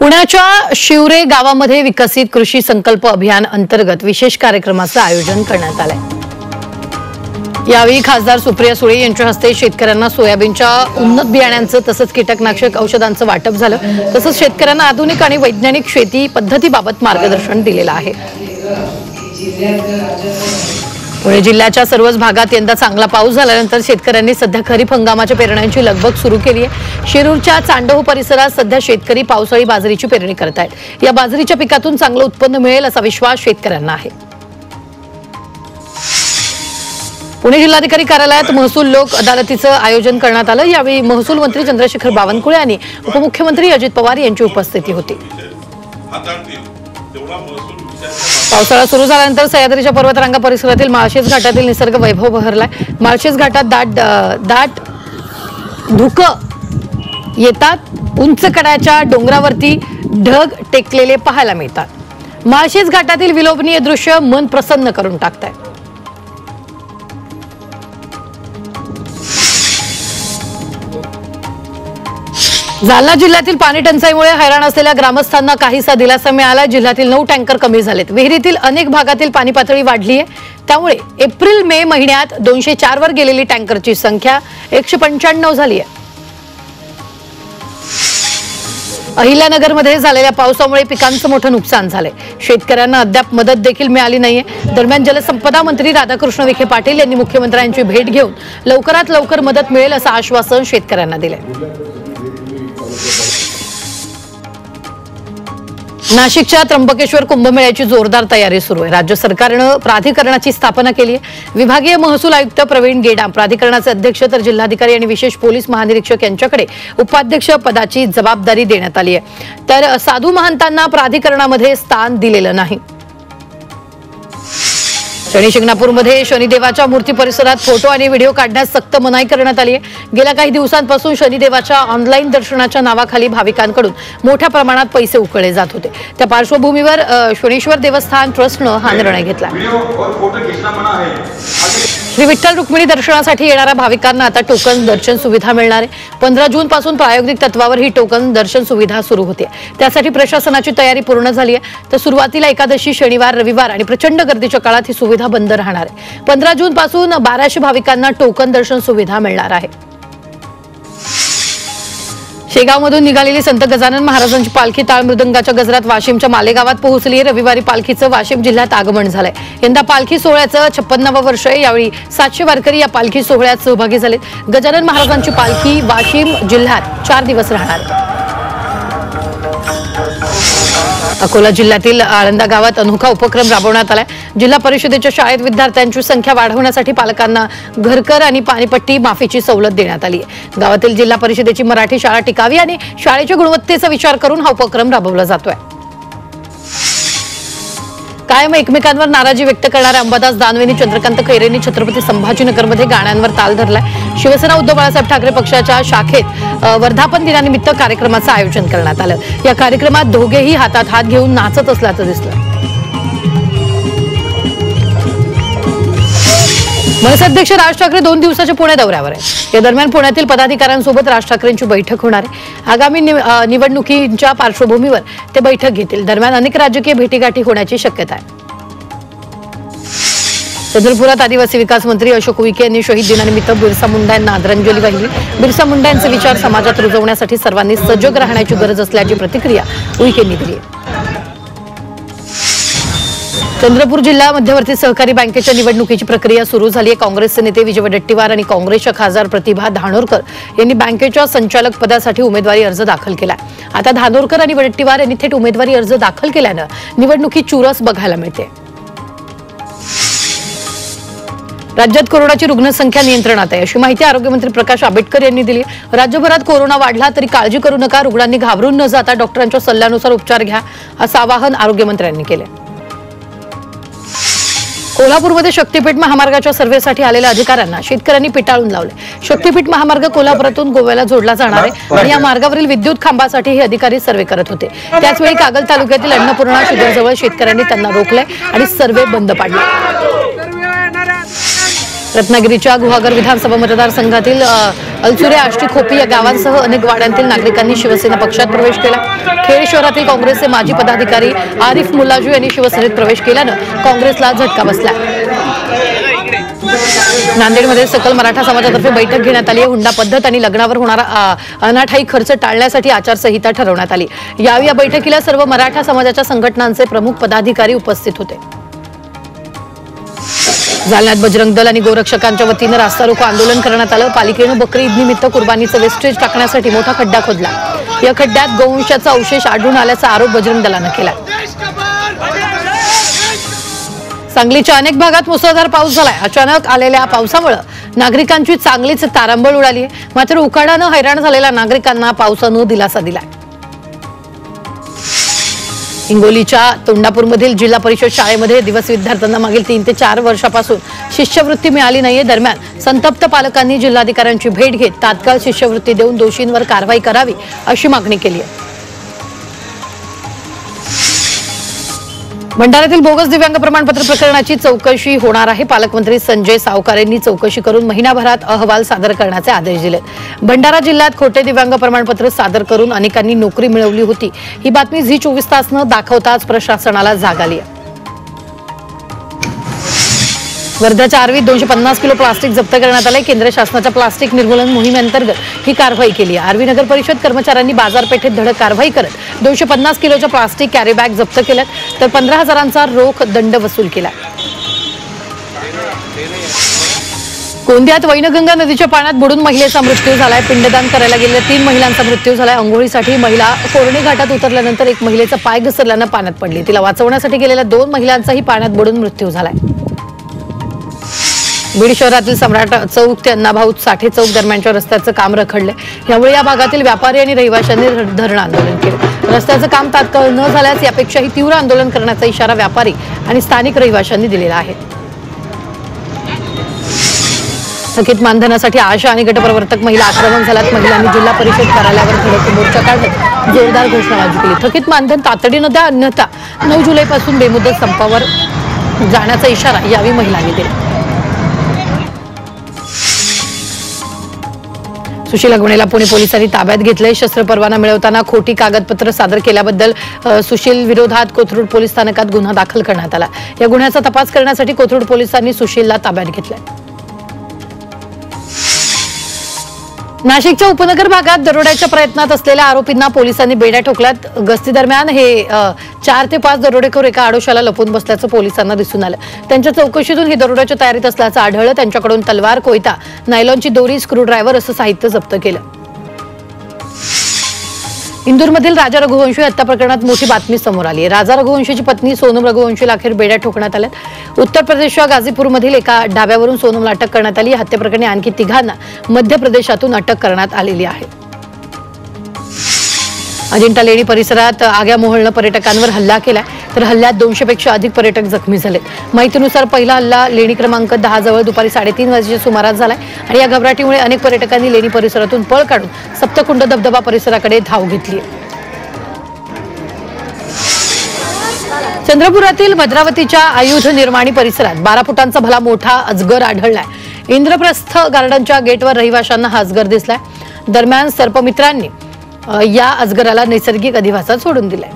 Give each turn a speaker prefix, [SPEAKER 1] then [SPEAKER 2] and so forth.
[SPEAKER 1] पुण्याच्या शिवरे गावामध्ये विकसित कृषी संकल्प अभियान अंतर्गत विशेष कार्यक्रमाचं आयोजन करण्यात आलंय। यावेळी खासदार सुप्रिया सुळे यांच्या हस्ते शेतकऱ्यांना सोयाबीनच्या उन्नत बियाण्यांचं तसंच कीटकनाशक औषधांचं वाटप झालं। तसंच शेतकऱ्यांना आधुनिक आणि वैज्ञानिक शेती पद्धतीबाबत मार्गदर्शन दिलेलं आहे। पुणे जिल्ह्याच्या सर्वच भागात यंदा चांगला पाऊस झाल्यानंतर शेतकऱ्यांनी सध्या खरीप हंगामाच्या पेरण्यांची लगबग सुरू केली आहे। शिरूरच्या चांडोह परिसरात सध्या शेतकरी पावसाळी बाजरीची पेरणी करत आहेत। या बाजरीच्या पिकातून चांगलं उत्पन्न मिळेल असा विश्वास शेतकऱ्यांना आहे। पुणे जिल्हाधिकारी कार्यालयात महसूल लोक अदालतीचं आयोजन करण्यात आलं। यावेळी महसूल मंत्री चंद्रशेखर बावनकुळे आणि उपमुख्यमंत्री अजित पवार यांची उपस्थिती होती। पावसाळा सुरू झाल्यानंतर सह्याद्रीच्या पर्वतरांगा परिसरातील माळशेज घाटातील निसर्ग वैभव बहरलाय। माळशेज घाटात दाट धुकं येतात। उंच कड्याच्या डोंगरावरती ढग टेकलेले पाहायला मिळतात। माळशेज घाटातील विलोभनीय दृश्य मन प्रसन्न करून टाकतंय। जालना जिल्ह्यातील पाणी टंचाईमुळे हैराण असलेल्या ग्रामस्थांना काहीसा दिलासा मिळाला। जिल्ह्यातील 9 टँकर कमी झालेत। विहिरीतील अनेक भागातील पाणी पातळी वाढली आहे। त्यामुळे एप्रिल मे महिन्यात 204 वर गेलेली टँकरची संख्या 195 झाली आहे। अहिल्यानगरमध्ये झालेल्या पावसामुळे पिकांचं मोठं नुकसान झालंय। शेतकऱ्यांना अद्याप मदत देखील मिळाली नाहीये। दरम्यान जलसंपदा मंत्री राधाकृष्ण विखे पाटील यांनी मुख्यमंत्र्यांची भेट घेऊन लवकरात लवकर मदत मिळेल असं आश्वासन शेतकऱ्यांना दिलंय। नाशिकच्या त्र्यंबकेश्वर कुंभमेळ्याची जोरदार तयारी सुरू आहे। राज्य सरकारनं प्राधिकरणाची स्थापना केली आहे। विभागीय महसूल आयुक्त प्रवीण गेडाम प्राधिकरणाचे अध्यक्ष तर जिल्हाधिकारी आणि विशेष पोलीस महानिरीक्षक यांच्याकडे उपाध्यक्ष पदाची जबाबदारी देण्यात आली आहे। तर साधू महंतांना प्राधिकरणामध्ये स्थान दिलेलं नाही। शनी शिंगणापूरमध्ये शनिदेवाच्या मूर्ती परिसरात फोटो आणि व्हिडिओ काढण्यास सक्त मनाई करण्यात आली आहे। गेल्या काही दिवसांपासून शनिदेवाच्या ऑनलाईन दर्शनाच्या नावाखाली भाविकांकडून मोठ्या प्रमाणात पैसे उकळले जात होते। त्या पार्श्वभूमीवर शनीश्वर देवस्थान ट्रस्टनं हा निर्णय घेतला। श्री विठ्ठल रुक्मिणी दर्शनासाठी येणाऱ्या भाविकांना आता टोकन दर्शन सुविधा मिळणार आहे। 15 जून पासून प्रायोगिक तत्वावर ही टोकन दर्शन सुविधा सुरू होते। त्यासाठी प्रशासनाची तयारी पूर्ण झाली आहे। तर सुरुवातीला एकादशी शनिवार रविवार आणि प्रचंड गर्दीच्या काळात ही सुविधा बंद राहणार आहे। 15 जून पासून 1200 भाविकांना टोकन दर्शन सुविधा मिळणार आहे। शेगावमधून निघालेली संत गजानन महाराजांची पालखी ताळ मृदंगाच्या गजरात वाशिमच्या मालेगावात पोहोचली। रविवारी पालखीचं वाशिम जिल्ह्यात आगमन झालंय। यंदा पालखी सोहळ्याचं 56वे वर्ष आहे। यावेळी 700 वारकरी या पालखी सोहळ्यात सहभागी झालेत। गजानन महाराजांची पालखी वाशिम जिल्ह्यात 4 दिवस राहणार। अकोला जिल्ह्यातील आळंदा गावात अनोखा उपक्रम राबवण्यात आलाय। जिल्हा परिषदेच्या शाळेत विद्यार्थ्यांची संख्या वाढवण्यासाठी पालकांना घरकर आणि पाणीपट्टी माफीची सवलत देण्यात आली आहे। गावातील जिल्हा परिषदेची मराठी शाळा टिकावी आणि शाळेच्या गुणवत्तेचा विचार करून हा उपक्रम राबवला जातोय। कायम एकमेकांवर नाराजी व्यक्त करणाऱ्या अंबादास दानवेंनी चंद्रकांत खैरेंनी छत्रपती संभाजीनगरमध्ये गाण्यांवर ताल धरलाय। शिवसेना उद्धव बाळासाहेब ठाकरे पक्षाच्या शाखेत वर्धापन दिनानिमित्त कार्यक्रमाचं आयोजन करण्यात आलं। या कार्यक्रमात दोघेही हातात हात घेऊन नाचत असल्याचं दिसलं। मनसे अध्यक्ष राज ठाकरे 2 दिवसाच्या पुणे दौऱ्यावर आहेत। या दरम्यान पुण्यातील पदाधिकाऱ्यांसोबत राज ठाकरेंची बैठक होणार आहे। आगामी निवडणुकीच्या पार्श्वभूमीवर ते बैठक घेतील। दरम्यान अनेक राजकीय भेटीगाठी होण्याची शक्यता आहे। चंद्रपुरात आदिवासी विकास मंत्री अशोक उईके यांनी शहीद दिनानिमित्त बिरसा मुंडा यांना आदरांजली वाहिली। बिरसा मुंडा यांचे विचार समाजात रुजवण्यासाठी सर्वांनी सजग राहण्याची गरज असल्याची प्रतिक्रिया उईकेंनी दिली। चंद्रपूर जिल्हा मध्यवर्ती सहकारी बँकेच्या निवडणुकीची प्रक्रिया सुरू झाली आहे। काँग्रेसचे नेते विजय वडेट्टीवार आणि काँग्रेसच्या खासदार प्रतिभा धानोरकर यांनी बँकेच्या संचालक पदासाठी उमेदवारी अर्ज दाखल केला। आता धानोरकर आणि वडेट्टीवार यांनी थेट उमेदवारी अर्ज दाखल केल्यानं निवडणुकीत चुरस बघायला मिळते। राज्यात कोरोनाची रुग्णसंख्या नियंत्रणात आहे अशी माहिती आरोग्यमंत्री प्रकाश आंबेडकर यांनी दिली। राज्यभरात कोरोना वाढला तरी काळजी करू नका, रुग्णांनी घाबरून न जाता डॉक्टरांच्या सल्ल्यानुसार उपचार घ्या असं आवाहन आरोग्यमंत्र्यांनी केलं। कोल्हापूरमध्ये शक्तीपीठ महामार्गाच्या सर्व्हेसाठी आलेल्या अधिकाऱ्यांना शेतकऱ्यांनी पिटाळून लावले। शक्तीपीठ महामार्ग कोल्हापुरातून गोव्याला जोडला जाणार आहे आणि या मार्गावरील विद्युत खांबासाठी हे अधिकारी सर्व्हे करत होते। त्याचवेळी कागल तालुक्यातील अन्नपूर्णा शिदरजवळ शेतकऱ्यांनी त्यांना रोखले आणि सर्व्हे बंद पाडले। रत्नागिरीच्या गुहागर विधानसभा मतदारसंघातील अलसुरे, आष्टी, खोपी या गावांसह अनेक वाड्यांतील नागरिकांनी शिवसेना पक्षात प्रवेश केला। खेड शहरातील काँग्रेसचे माजी पदाधिकारी आरिफ मुल्लाजू यांनी शिवसेनेत प्रवेश केल्यानं काँग्रेसला झटका बसला। नांदेडमध्ये सकल मराठा समाजातर्फे बैठक घेण्यात आली। हुंडा पद्धत आणि लग्नावर होणारा अनाठायी खर्च टाळण्यासाठी आचारसंहिता ठरवण्यात आली। या बैठकीला सर्व मराठा समाजाच्या संघटनांचे प्रमुख पदाधिकारी उपस्थित होते। जालन्यात बजरंग दल आणि गोरक्षकांच्या वतीनं रास्ता रोको आंदोलन करण्यात आलं। पालिकेनं बकरी ईद निमित्त कुर्बानीचं वेस्टेज टाकण्यासाठी मोठा खड्डा खोदला। या खड्ड्यात गोवंशाचा अवशेष आढळून आल्याचा आरोप बजरंग दलानं केला। सांगलीच्या अनेक भागात मुसळधार पाऊस झालाय। अचानक आलेल्या पावसामुळे नागरिकांची चांगलीच तारांबळ उडाली आहे। मात्र उकाड्यानं हैराण झालेल्या नागरिकांना पावसानं दिलासा दिलाय। हिंगोलीच्या तोंडापूरमधील जिल्हा परिषद शाळेमध्ये दिवस विद्यार्थ्यांना मागील 3 ते 4 वर्षापासून शिष्यवृत्ती मिळाली नाहीये। दरम्यान संतप्त पालकांनी जिल्हाधिकाऱ्यांची भेट घेत तात्काळ शिष्यवृत्ती देऊन दोषींवर कारवाई करावी अशी मागणी केली आहे। भंडाऱ्यातील बोगस दिव्यांग प्रमाणपत्र प्रकरणाची चौकशी होणार आहे। पालकमंत्री संजय सावकार यांनी चौकशी करून महिनाभरात अहवाल सादर करण्याचे आदेश दिले। भंडारा जिल्ह्यात खोटे दिव्यांग प्रमाणपत्र सादर करून अनेकांनी नोकरी मिळवली होती। ही बातमी झी 24 तास न दाखवताच प्रशासनाला जाग आली आहे। वर्ध्याच्या आर्वीत 250 किलो प्लास्टिक जप्त करण्यात आले। केंद्र शासनाच्या प्लास्टिक निर्मूलन मोहिमेअंतर्गत ही कारवाई केली आहे। आर्वी नगर परिषद कर्मचाऱ्यांनी बाजारपेठेत धडक कारवाई करत 250 किलोच्या प्लास्टिक कॅरी बॅग जप्त केल्यात तर 15,000चा रोख दंड वसूल केला। गोंदियात वैनगंगा नदीच्या पाण्यात बुडून महिलेचा मृत्यू झालाय। पिंडदान करायला गेलेल्या 3 महिलांचा मृत्यू झालाय। अंघोळीसाठी महिला कोरणे घाटात उतरल्यानंतर एक महिलेचा पाय घसरल्यानं पाण्यात पडली। तिला वाचवण्यासाठी गेलेल्या 2 महिलांचाही पाण्यात बुडून मृत्यू झालाय। बीड शहरातील सम्राट चौक ते अण्णाभाऊ साठे चौक दरम्यानच्या रस्त्याचं काम रखडले। यामुळे या भागातील व्यापारी आणि रहिवाशांनी धरणं आंदोलन केलं। रस्त्याचं काम तात्काळ न झाल्यास यापेक्षाही तीव्र आंदोलन करण्याचा इशारा व्यापारी आणि स्थानिक रहिवाशांनी दिलेला आहे। थकीत मानधनासाठी आशा आणि गटप्रवर्तक महिला आक्रमक झाल्यात। महिलांनी जिल्हा परिषद कार्यालयावर धडक मोर्चा काढत जोरदार घोषणाबाजी केली। थकीत मानधन तातडीनं द्या, अन्यथा 9 जुलैपासून बेमुदत संपावर जाण्याचा इशारा यावेळी महिलांनी दिला। सुशील अगवणेला पुणे पोलिसांनी ताब्यात घेतले। शस्त्र परवाना मिळवताना खोटी कागदपत्र सादर केल्याबद्दल सुशील विरोधात कोथरूड पोलीस स्थानकात गुन्हा दाखल करण्यात आला। या गुन्ह्याचा तपास करण्यासाठी कोथरूड पोलिसांनी सुशीलला ताब्यात घेतले। नाशिकच्या उपनगर भागात दरोड्याच्या प्रयत्नात असलेल्या आरोपींना पोलिसांनी बेड्या ठोकल्यात। गस्ती दरम्यान हे 4 ते 5 दरोडेखोर एका आडोशाला लपून बसल्याचं पोलिसांना दिसून आलं। त्यांच्या चौकशीतून हे दरोड्याच्या तयारीत असल्याचं आढळलं। त्यांच्याकडून तलवार, कोयता, नायलॉनची दोरी, स्क्रूड्रायव्हर असं साहित्य जप्त केलं। इंदूरमधील राजा रघुवंशी हत्या प्रकरणात मोठी बातमी समोर आली आहे। राजा रघुवंशीची पत्नी सोनम रघुवंशीला अखेर बेड्या ठोकण्यात आल्यात। उत्तर प्रदेशच्या गाझीपूरमधील एका ढाब्यावरून सोनमला अटक करण्यात आली। हत्येप्रकरणी आणखी 3घांना मध्य प्रदेशातून अटक करण्यात आलेली आहे। अजिंठा लेणी परिसरात आग्या मोहळनं पर्यटकांवर हल्ला केलाय, तर हल्ल्यात 200 पेक्षा अधिक पर्यटक जखमी झाले। माहितीनुसार पहिला हल्ला लेणी क्रमांक 10 जवळ दुपारी 3:30 वाजेच्या सुमारास झालाय आणि या घबराटीमुळे अनेक पर्यटकांनी लेणी परिसरातून पळ काढून सप्तकुंड धबधबा परिसराकडे धाव घेतली। चंद्रपुरातील भद्रावतीच्या आयुध निर्माणी परिसरात 12 फुटांचा भला मोठा अजगर आढळलाय। इंद्रप्रस्थ गार्डनच्या गेटवर रहिवाशांना हा अजगर दिसलाय। दरम्यान सर्पमित्रांनी या अजगराला नैसर्गिक अधिवासात सोडून दिलाय।